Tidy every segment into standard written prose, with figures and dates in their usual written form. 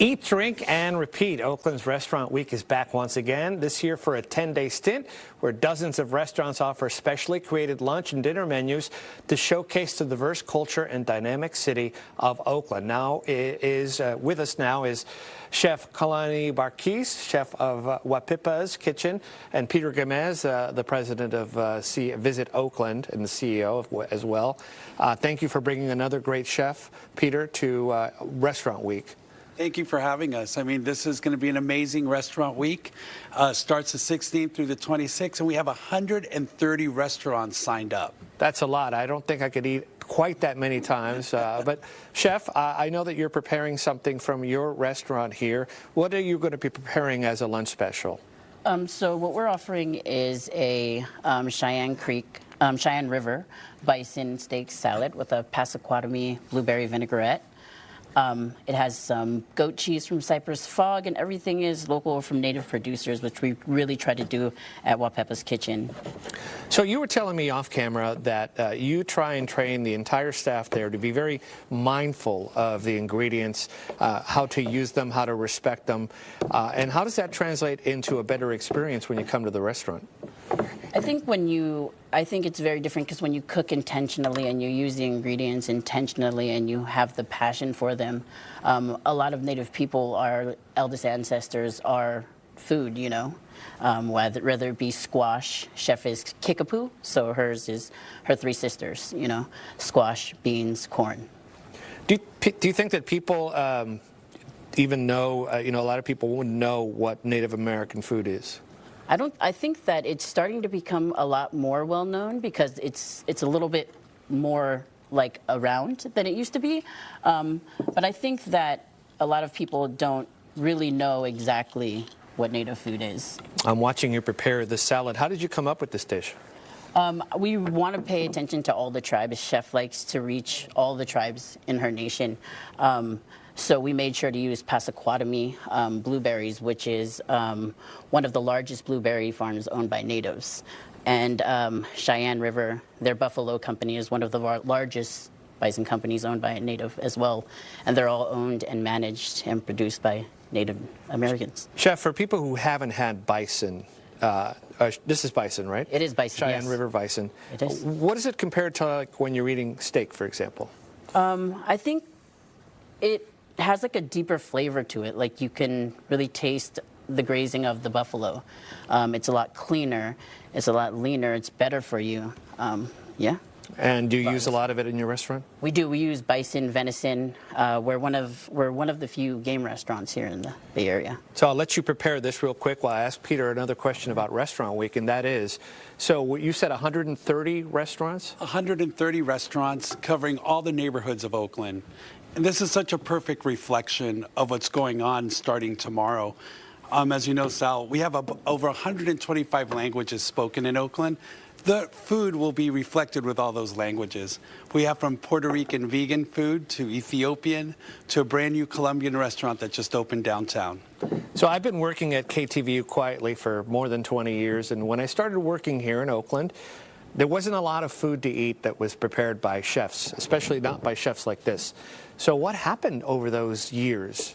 Eat, drink, and repeat. Oakland's Restaurant Week is back once again, this year for a 10-day stint where dozens of restaurants offer specially created lunch and dinner menus to showcase the diverse culture and dynamic city of Oakland. Now with us now is Chef Kalani Barquis, chef of Wahpepah's Kitchen, and Peter Gomez, the president of Visit Oakland and the CEO as well. Thank you for bringing another great chef, Peter, to Restaurant Week. Thank you for having us. I mean, this is going to be an amazing restaurant week. Starts the 16th through the 26th, and we have 130 restaurants signed up. That's a lot. I don't think I could eat quite that many times. But, Chef, I know that you're preparing something from your restaurant here. What are you going to be preparing as a lunch special? So what we're offering is a Cheyenne River bison steak salad with a Passamaquoddy blueberry vinaigrette. It has some goat cheese from Cypress Fog, and everything is local from native producers, which we really try to do at Wahpepah's Kitchen. So you were telling me off camera that you try and train the entire staff there to be very mindful of the ingredients, how to use them, how to respect them, and how does that translate into a better experience when you come to the restaurant? I think it's very different because when you cook intentionally and you use the ingredients intentionally and you have the passion for them, a lot of Native people, our eldest ancestors, are food, you know. Whether it be squash, chef is Kickapoo, so hers is her three sisters, you know, squash, beans, corn. Do you think that people even know, a lot of people wouldn't know what Native American food is? I think that it's starting to become a lot more well known because it's a little bit more like around than it used to be. But I think that a lot of people don't really know exactly what Native food is. I'm watching you prepare the salad. How did you come up with this dish? We want to pay attention to all the tribes. Chef likes to reach all the tribes in her nation. So we made sure to use Passamaquoddy blueberries, which is one of the largest blueberry farms owned by natives. And Cheyenne River, their buffalo company, is one of the largest bison companies owned by a native as well. And they're all owned and managed and produced by Native Americans. Chef, for people who haven't had bison, this is bison, right? It is bison, Cheyenne yes. River bison. It is. What is it compared to like when you're eating steak, for example? I think it has like a deeper flavor to it. Like you can really taste the grazing of the buffalo. It's a lot cleaner. It's a lot leaner. It's better for you. Yeah. And do you use a lot of it in your restaurant? We do. We use bison, venison. We're one of the few game restaurants here in the Bay Area. So I'll let you prepare this real quick while I ask Peter another question about Restaurant Week, and that is, so you said 130 restaurants? 130 restaurants covering all the neighborhoods of Oakland. And this is such a perfect reflection of what's going on starting tomorrow. As you know, Sal, we have over 125 languages spoken in Oakland. The food will be reflected with all those languages. We have from Puerto Rican vegan food to Ethiopian to a brand new Colombian restaurant that just opened downtown. So I've been working at KTVU quietly for more than 20 years, and when I started working here in Oakland, there wasn't a lot of food to eat that was prepared by chefs, especially not by chefs like this. So what happened over those years?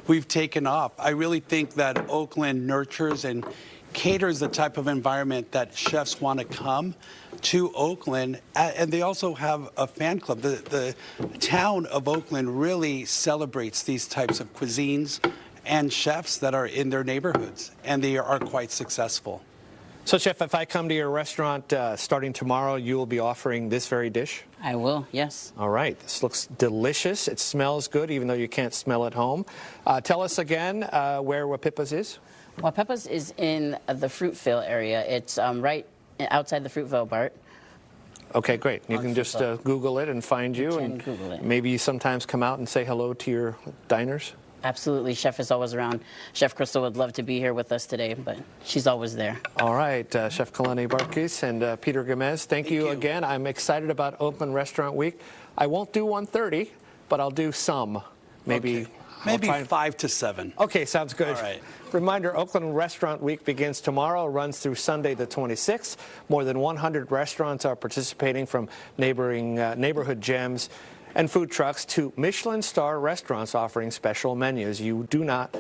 We've taken off. I really think that Oakland nurtures and caters the type of environment that chefs want to come to Oakland, and they also have a fan club. The town of Oakland really celebrates these types of cuisines and chefs that are in their neighborhoods, and they are quite successful. So, Chef, if I come to your restaurant starting tomorrow, you will be offering this very dish? I will, yes. All right. This looks delicious. It smells good, even though you can't smell it home. Tell us again where Wahpepah's is. Wahpepah's is in the Fruitvale area. It's right outside the Fruitvale BART. Okay, great. You can just Google it and find you. And Google it. Maybe you sometimes come out and say hello to your diners? Absolutely. Chef is always around. Chef Crystal would love to be here with us today, but she's always there. All right. Chef Kalani Barquis and Peter Gomez, thank you again. I'm excited about Oakland Restaurant Week. I won't do 130, but I'll do some. Maybe. Okay. Maybe 5 to 7. Okay, sounds good. All right. Reminder, Oakland Restaurant Week begins tomorrow, runs through Sunday the 26th. More than 100 restaurants are participating from neighboring neighborhood gems. and food trucks to Michelin star restaurants offering special menus. You do not